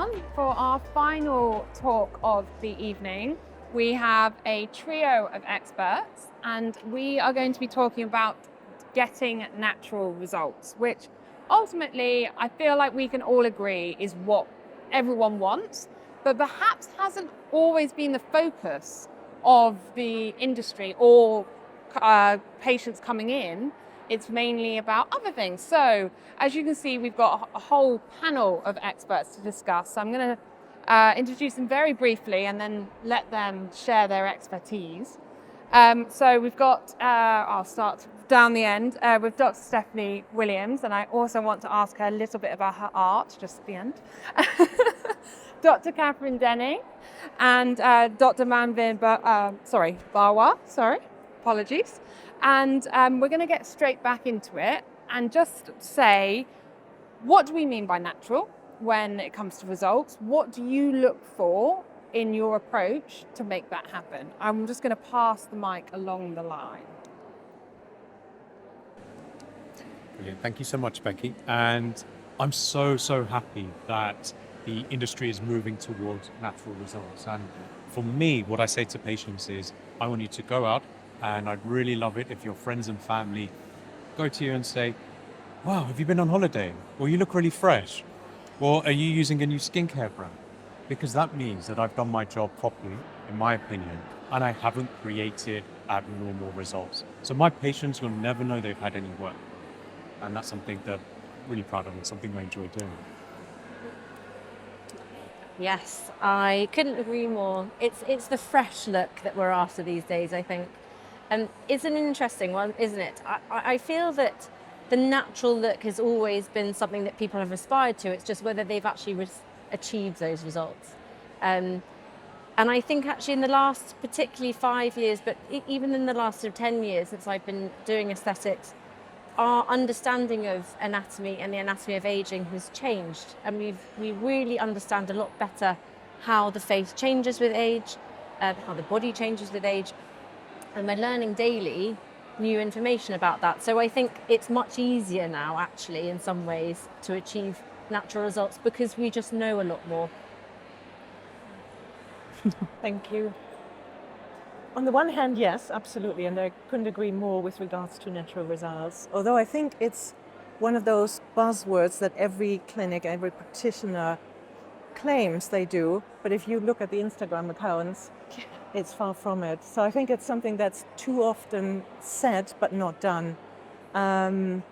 everyone. For our final talk of the evening, we have a trio of experts, and we are going to be talking about getting natural results, which ultimately I feel like we can all agree is what everyone wants, but perhaps hasn't always been the focus of the industry or patients coming in. It's mainly about other things. So as you can see, we've got a whole panel of experts to discuss. So I'm going to introduce them very briefly and then let them share their expertise. So we've got, I'll start down the end with Dr Stefanie Williams, and I also want to ask her a little bit about her art just at the end. Dr Catharine Denning and Dr Manav Bawa, apologies. And we're going to get straight back into it and just say, what do we mean by natural when it comes to results? What do you look for in your approach to make that happen? I'm just going to pass the mic along the line. Brilliant. Thank you so much, Becki. And I'm so happy that the industry is moving towards natural results. And for me, what I say to patients is, I want you to go out, and I'd really love it if your friends and family go to you and say, wow, have you been on holiday? Or you look really fresh. Or are you using a new skincare brand? Because that means that I've done my job properly, in my opinion, and I haven't created abnormal results. So my patients will never know they've had any work. And that's something that I'm really proud of and something I enjoy doing. Yes, I couldn't agree more. It's the fresh look that we're after these days, I think. And it's an interesting one, isn't it? I feel that the natural look has always been something that people have aspired to. It's just whether they've actually achieved those results. And I think actually in the last particularly 5 years, but even in the last sort of 10 years since I've been doing aesthetics, our understanding of anatomy and the anatomy of aging has changed. And we really understand a lot better how the face changes with age, how the body changes with age. And we're learning daily new information about that. So I think it's much easier now, actually, in some ways, to achieve natural results because we just know a lot more. Thank you. On the one hand, yes, absolutely, and I couldn't agree more with regards to natural results. Although I think it's one of those buzzwords that every clinic, every practitioner claims they do, but if you look at the Instagram accounts, it's far from it. So I think it's something that's too often said but not done. And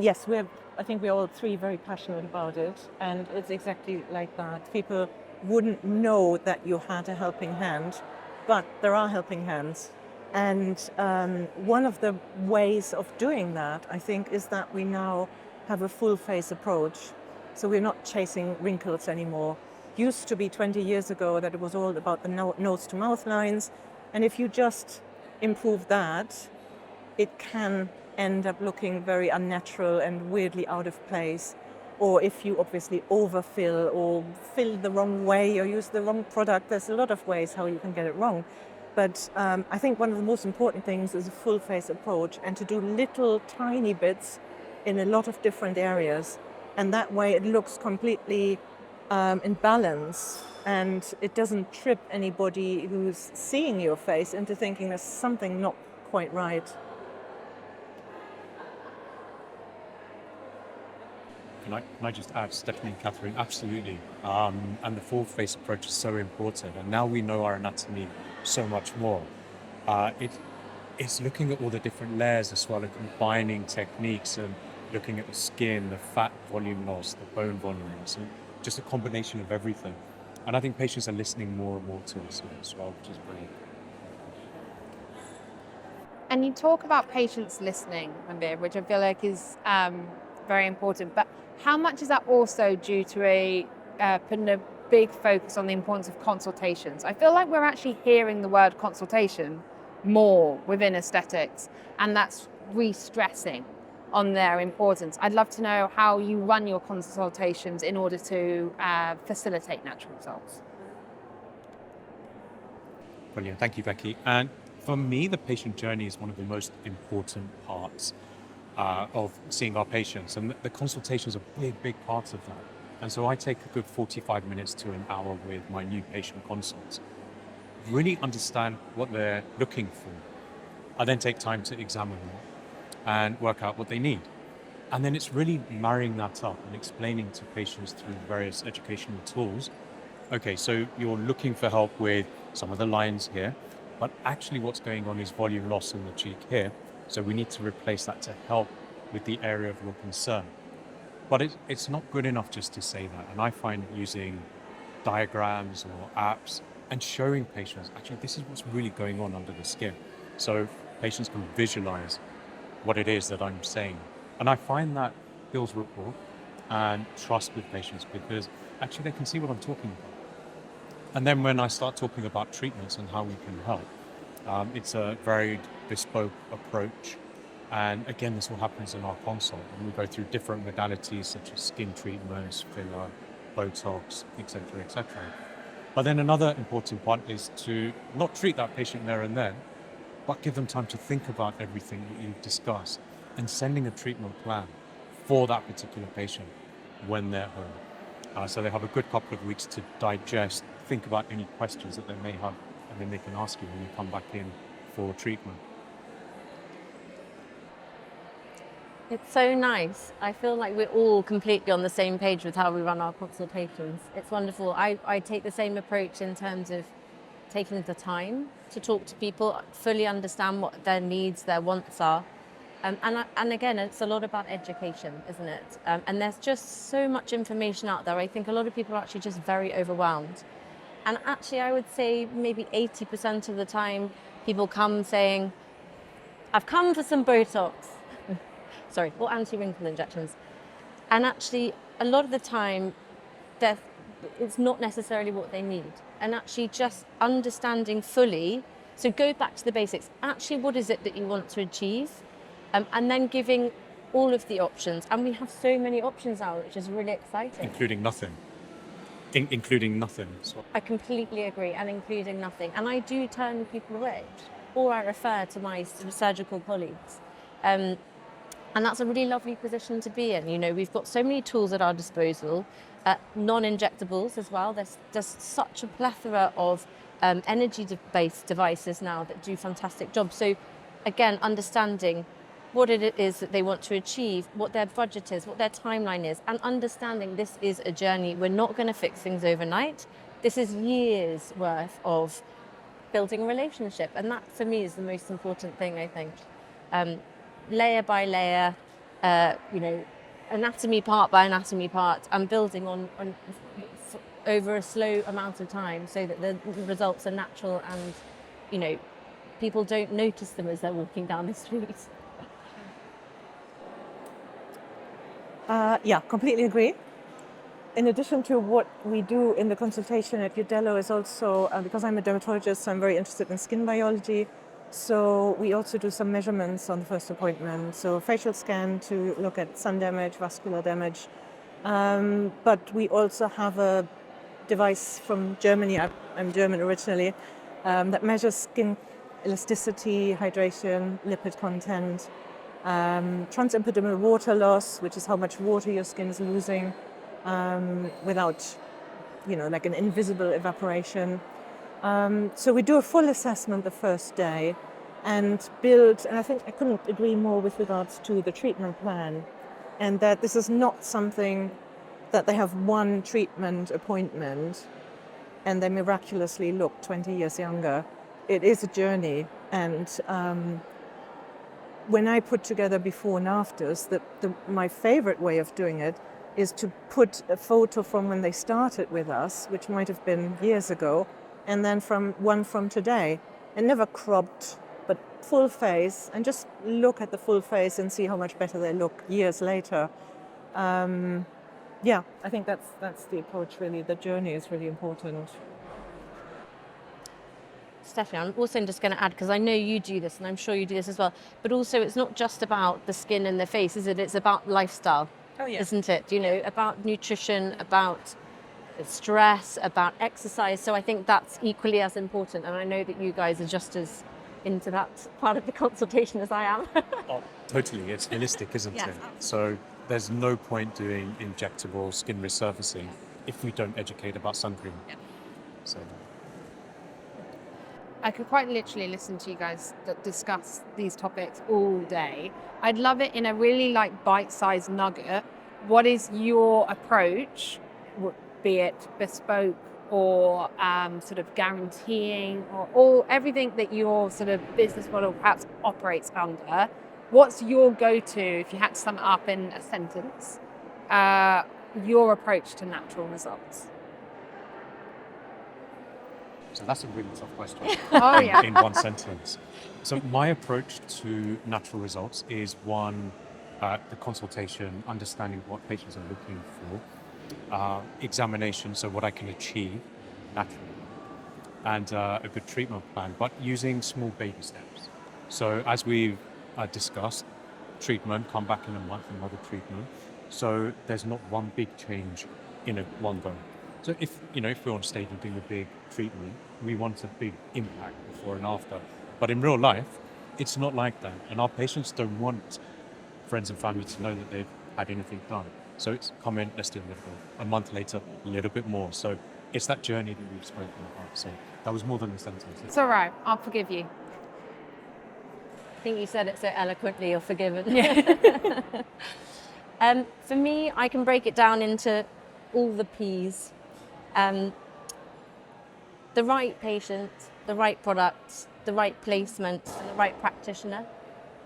yes, I think we're all three very passionate about it, and it's exactly like that. People wouldn't know that you had a helping hand, but there are helping hands. And one of the ways of doing that, I think, is that we now have a full face approach. So we're not chasing wrinkles anymore. Used to be 20 years ago that it was all about the nose to mouth lines. And if you just improve that, it can end up looking very unnatural and weirdly out of place. Or if you obviously overfill or fill the wrong way or use the wrong product, there's a lot of ways how you can get it wrong. But I think one of the most important things is a full face approach and to do little tiny bits in a lot of different areas. And that way it looks completely in balance, and it doesn't trip anybody who's seeing your face into thinking there's something not quite right. Can I just add, Stephanie and Catherine, absolutely. And the full face approach is so important. And now we know our anatomy so much more. It's looking at all the different layers as well and combining techniques and looking at the skin, the fat volume loss, the bone volumes, and just a combination of everything. And I think patients are listening more and more to us as well, which is brilliant. And you talk about patients listening, Manveer, which I feel like is very important. But how much is that also due to putting a big focus on the importance of consultations? I feel like we're actually hearing the word consultation more within aesthetics, and that's re-stressing on their importance. I'd love to know how you run your consultations in order to facilitate natural results. Brilliant, thank you, Becki. And for me, the patient journey is one of the most important parts of seeing our patients, and the consultation is a big part of that. And so I take a good 45 minutes to an hour with my new patient consults, really understand what they're looking for. I then take time to examine them and work out what they need. And then it's really marrying that up and explaining to patients through various educational tools. Okay, so you're looking for help with some of the lines here, but actually what's going on is volume loss in the cheek here. So we need to replace that to help with the area of your concern. But it's not good enough just to say that. And I find using diagrams or apps and showing patients, actually, this is what's really going on under the skin. So patients can visualize what it is that I'm saying. And I find that builds rapport and trust with patients because actually they can see what I'm talking about. And then when I start talking about treatments and how we can help, it's a very bespoke approach. And again, this all happens in our consult. And we go through different modalities such as skin treatments, filler, Botox, etc., etc. But then another important part is to not treat that patient there and then, but give them time to think about everything that you've discussed and sending a treatment plan for that particular patient when they're home. So they have a good couple of weeks to digest, think about any questions that they may have, and then they can ask you when you come back in for treatment. It's so nice. I feel like we're all completely on the same page with how we run our consultations. It's wonderful. I take the same approach in terms of taking the time to talk to people, fully understand what their needs, their wants are. And again, it's a lot about education, isn't it? And there's just so much information out there. I think a lot of people are actually just very overwhelmed. And actually, I would say maybe 80% of the time, people come saying, I've come for some Botox. Sorry, or anti-wrinkle injections. And actually, a lot of the time, it's not necessarily what they need. And actually just understanding fully, so go back to the basics. Actually, what is it that you want to achieve? And then giving all of the options. And we have so many options now, which is really exciting. Including nothing. Including nothing. So. I completely agree, and including nothing. And I do turn people away, or I refer to my surgical colleagues. And that's a really lovely position to be in. You know, we've got so many tools at our disposal, non-injectables as well. There's just such a plethora of energy-based devices now that do fantastic jobs. So again, understanding what it is that they want to achieve, what their budget is, what their timeline is, and understanding this is a journey. We're not going to fix things overnight. This is years worth of building a relationship. And that, for me, is the most important thing, I think. Layer by layer, anatomy part by anatomy part, and building on over a slow amount of time so that the results are natural and, people don't notice them as they're walking down the street. Yeah, completely agree. In addition to what we do in the consultation at Udello is also, because I'm a dermatologist, so I'm very interested in skin biology. So we also do some measurements on the first appointment. So facial scan to look at sun damage, vascular damage. But we also have a device from Germany, I'm German originally, that measures skin elasticity, hydration, lipid content, transepidermal water loss, which is how much water your skin is losing without, like an invisible evaporation. So we do a full assessment the first day and build, and I think I couldn't agree more with regards to the treatment plan, and that this is not something that they have one treatment appointment and they miraculously look 20 years younger. It is a journey, and when I put together before and afters, my favorite way of doing it is to put a photo from when they started with us, which might have been years ago, and then from today, and never cropped, but full face, and just look at the full face and see how much better they look years later. Yeah, I think that's the approach really. The journey is really important. Stefanie, I'm also just going to add, because I know you do this and I'm sure you do this as well, but also it's not just about the skin and the face, is it? It's about lifestyle, isn't it? About nutrition, about stress, about exercise. So I think that's equally as important. And I know that you guys are just as into that part of the consultation as I am. Oh, totally. It's holistic, isn't Yes, it? So there's no point doing injectable skin resurfacing if we don't educate about sun cream. Yeah. So I could quite literally listen to you guys discuss these topics all day. I'd love it in a really like bite-sized nugget. What is your approach, be it bespoke or sort of guaranteeing or everything that your sort of business model perhaps operates under? What's your go-to, if you had to sum it up in a sentence, your approach to natural results? So that's a really tough question Oh, yeah. in one sentence. So my approach to natural results is one, the consultation, understanding what patients are looking for, examination, so what I can achieve naturally, and a good treatment plan, but using small baby steps. So as we've discussed, treatment, come back in a month, another treatment. So there's not one big change in one go. So if we're on stage and doing a big treatment, we want a big impact before and after. But in real life, it's not like that. And our patients don't want friends and family to know that they've had anything done. So it's come in, let's do a little bit. A month later, a little bit more. So it's that journey that we've spoken about. So that was more than a sentence. It's all right. I'll forgive you. I think you said it so eloquently, you're forgiven. Yeah. For me, I can break it down into all the P's. The right patient, the right product, the right placement, and the right practitioner.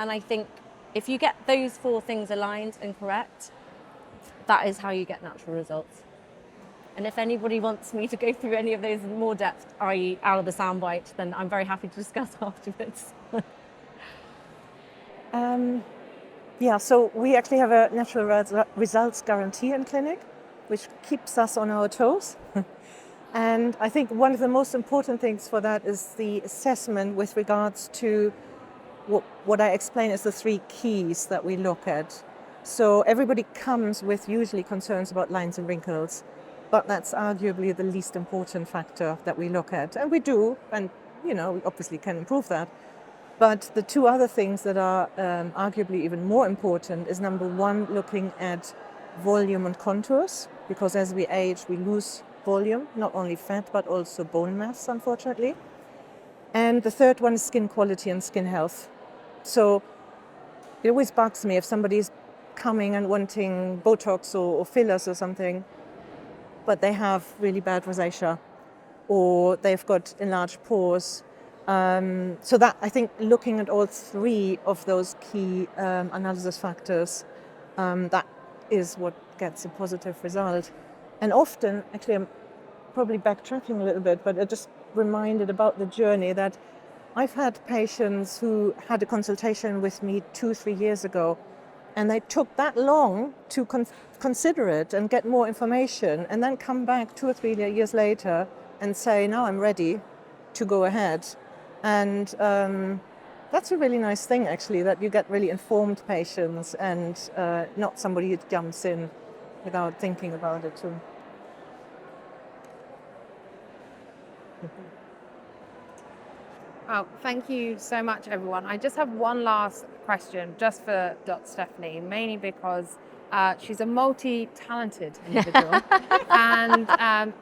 And I think if you get those 4 things aligned and correct, that is how you get natural results. And if anybody wants me to go through any of those in more depth, i.e. out of the soundbite, then I'm very happy to discuss afterwards. Yeah, so we actually have a natural results guarantee in clinic, which keeps us on our toes. And I think one of the most important things for that is the assessment with regards to what I explain as the 3 keys that we look at. So everybody comes with usually concerns about lines and wrinkles, but that's arguably the least important factor that we look at. And we do, and we obviously can improve that. But the 2 other things that are arguably even more important is number 1, looking at volume and contours, because as we age, we lose volume, not only fat, but also bone mass, unfortunately. And the 3rd one is skin quality and skin health. So it always bugs me if somebody's coming and wanting Botox or fillers or something, but they have really bad rosacea or they've got enlarged pores. So that, I think, looking at all 3 of those key analysis factors, that is what gets a positive result. And often, actually, I'm probably backtracking a little bit, but I just reminded about the journey that I've had patients who had a consultation with me 2-3 years ago, and they took that long to consider it and get more information, and then come back 2 or 3 years later and say, now I'm ready to go ahead. And that's a really nice thing, actually, that you get really informed patients and not somebody who jumps in without thinking about it too. Oh, thank you so much, everyone. I just have one last question just for Dr. Stefanie, mainly because she's a multi-talented individual. And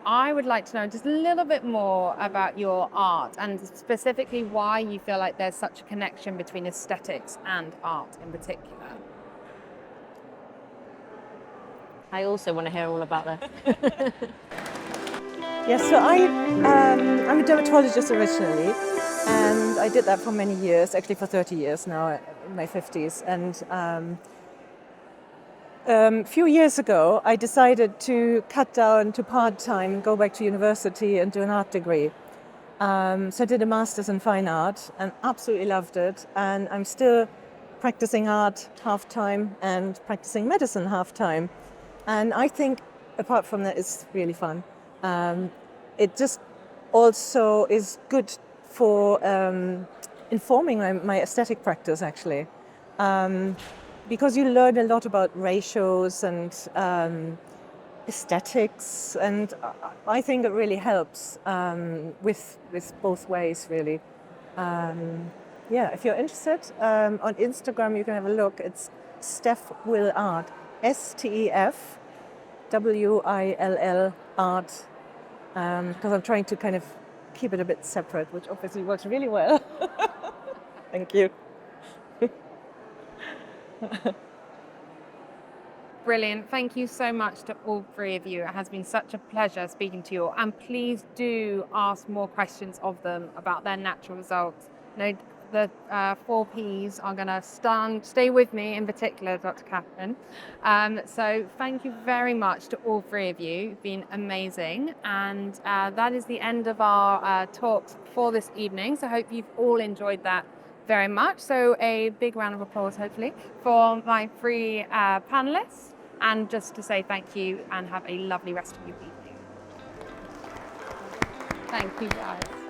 I would like to know just a little bit more about your art and specifically why you feel like there's such a connection between aesthetics and art in particular. I also want to hear all about that. Yes, so I'm a dermatologist originally, and I did that for many years, actually for 30 years now, in my 50s. And a few years ago, I decided to cut down to part-time, go back to university and do an art degree. So I did a master's in fine art and absolutely loved it. And I'm still practicing art half-time and practicing medicine half-time. And I think, apart from that, it's really fun. It just also is good for informing my aesthetic practice, actually. Because you learn a lot about ratios and aesthetics, and I think it really helps with both ways, really. yeah, if you're interested, on Instagram you can have a look. It's Steph Will Art, STEFWILL Art, because I'm trying to kind of keep it a bit separate, which obviously works really well. Thank you. Brilliant. Thank you so much to all three of you. It has been such a pleasure speaking to you all. And please do ask more questions of them about their natural results. You know, the 4 Ps are going to stay with me, in particular, Dr. Catherine. So thank you very much to all three of you. You've been amazing. And that is the end of our talks for this evening. So I hope you've all enjoyed that very much. So a big round of applause, hopefully, for my 3 panelists. And just to say thank you and have a lovely rest of your evening. Thank you, guys.